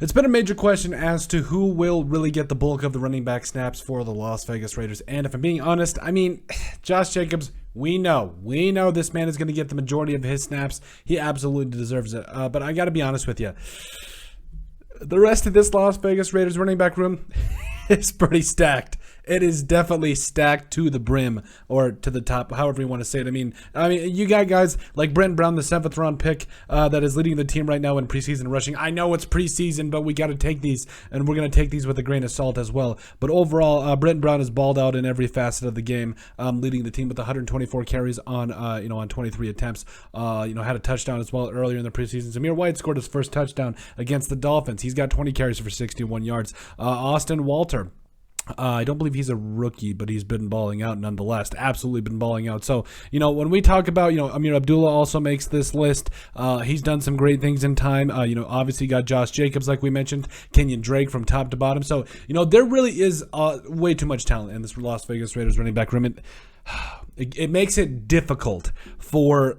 It's been a major question as to who will really get the bulk of the running back snaps for the Las Vegas Raiders. And if I'm being honest, I mean, Josh Jacobs, we know this man is going to get the majority of his snaps. He absolutely deserves it. But I got to be honest with you. The rest of this Las Vegas Raiders running back room is pretty stacked. It is definitely stacked to the brim, or to the top, however you want to say it. I mean, you got guys like Brent Brown, the 7th round pick, that is leading the team right now in preseason rushing. I know it's preseason, but we got to take these, and we're going to take these with a grain of salt as well. But overall, Brent Brown is balled out in every facet of the game, leading the team with 124 carries on 23 attempts. Had a touchdown as well earlier in the preseason. Zamir White scored his first touchdown against the Dolphins. He's got 20 carries for 61 yards. Austin Walter. I don't believe he's a rookie, but he's been balling out nonetheless. Absolutely been balling out. So, when we talk about, Amir Abdullah also makes this list. He's done some great things in time. Obviously got Josh Jacobs, like we mentioned, Kenyon Drake from top to bottom. So, there really is way too much talent in this Las Vegas Raiders running back room. It makes it difficult for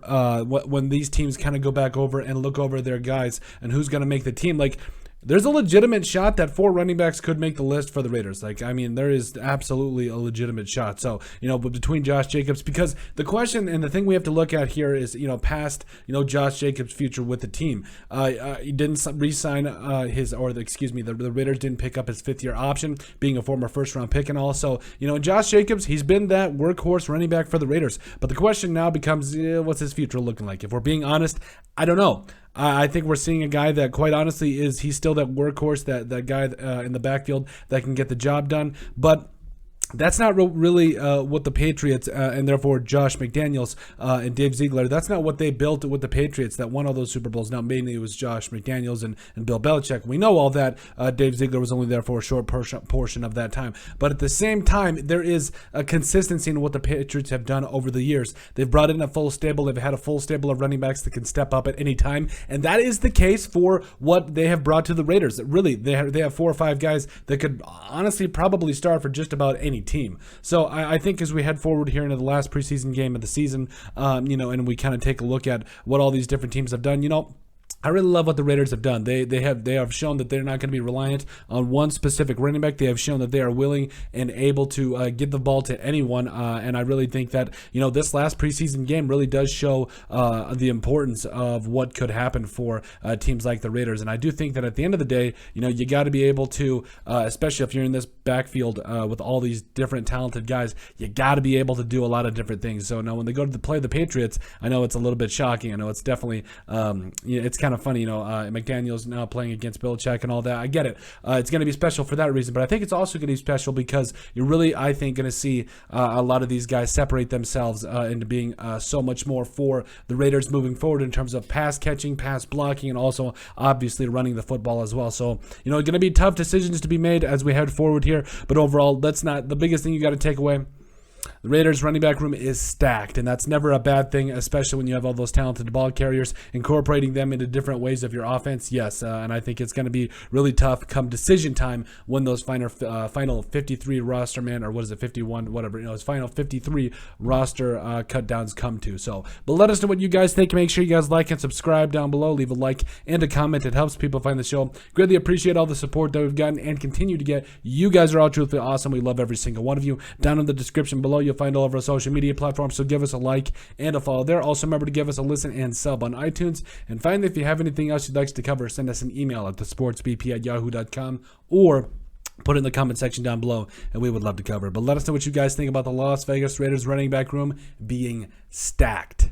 when these teams kind of go back over and look over their guys and who's going to make the team. Like, there's a legitimate shot that 4 running backs could make the list for the Raiders. There is absolutely a legitimate shot. So, but between Josh Jacobs, because the question and the thing we have to look at here is, past, Josh Jacobs' future with the team. He didn't re-sign the Raiders didn't pick up his 5th-year option, being a former first-round pick and all. So, Josh Jacobs, he's been that workhorse running back for the Raiders. But the question now becomes, what's his future looking like? If we're being honest, I don't know. I think we're seeing a guy that, quite honestly, he's still that workhorse, that guy in the backfield that can get the job done. But that's not really what the Patriots and therefore Josh McDaniels and Dave Ziegler, that's not what they built with the Patriots that won all those Super Bowls. Now, mainly it was Josh McDaniels and Bill Belichick. We know all that. Dave Ziegler was only there for a short portion of that time. But at the same time, there is a consistency in what the Patriots have done over the years. They've brought in a full stable. They've had a full stable of running backs that can step up at any time. And that is the case for what they have brought to the Raiders. Really, they have 4 or 5 guys that could honestly probably start for just about any team. So I think as we head forward here into the last preseason game of the season, and we kind of take a look at what all these different teams have done, I really love what the Raiders have done. They have shown that they're not going to be reliant on one specific running back. They have shown that they are willing and able to give the ball to anyone. And I really think that this last preseason game really does show the importance of what could happen for teams like the Raiders. And I do think that at the end of the day, you got to be able to, especially if you're in this backfield with all these different talented guys, you got to be able to do a lot of different things. So now when they go to play the Patriots, I know it's a little bit shocking. I know it's definitely it's kind of funny, McDaniels now playing against Belichick and all that. I get it. It's going to be special for that reason, but I think it's also going to be special because you're really, I think, going to see a lot of these guys separate themselves into being so much more for the Raiders moving forward in terms of pass catching, pass blocking, and also obviously running the football as well. So, going to be tough decisions to be made as we head forward here, but overall, that's not the biggest thing you got to take away. The Raiders running back room is stacked, and that's never a bad thing, especially when you have all those talented ball carriers, incorporating them into different ways of your offense. Yes, and I think it's going to be really tough come decision time when those final 53 roster man, or what is it, 51, whatever, his final 53 roster cut downs come to. So, but let us know what you guys think. Make sure you guys like and subscribe down below. Leave a like and a comment. It helps people find the show. Greatly appreciate all the support that we've gotten and continue to get. You guys are all truthfully awesome. We love every single one of you. Down in the description below, you'll find all of our social media platforms, so give us a like and a follow there. Also, remember to give us a listen and sub on iTunes. And finally, if you have anything else you'd like us to cover, send us an email at thesportsbp@yahoo.com or put it in the comment section down below, and we would love to cover it. But let us know what you guys think about the Las Vegas Raiders running back room being stacked.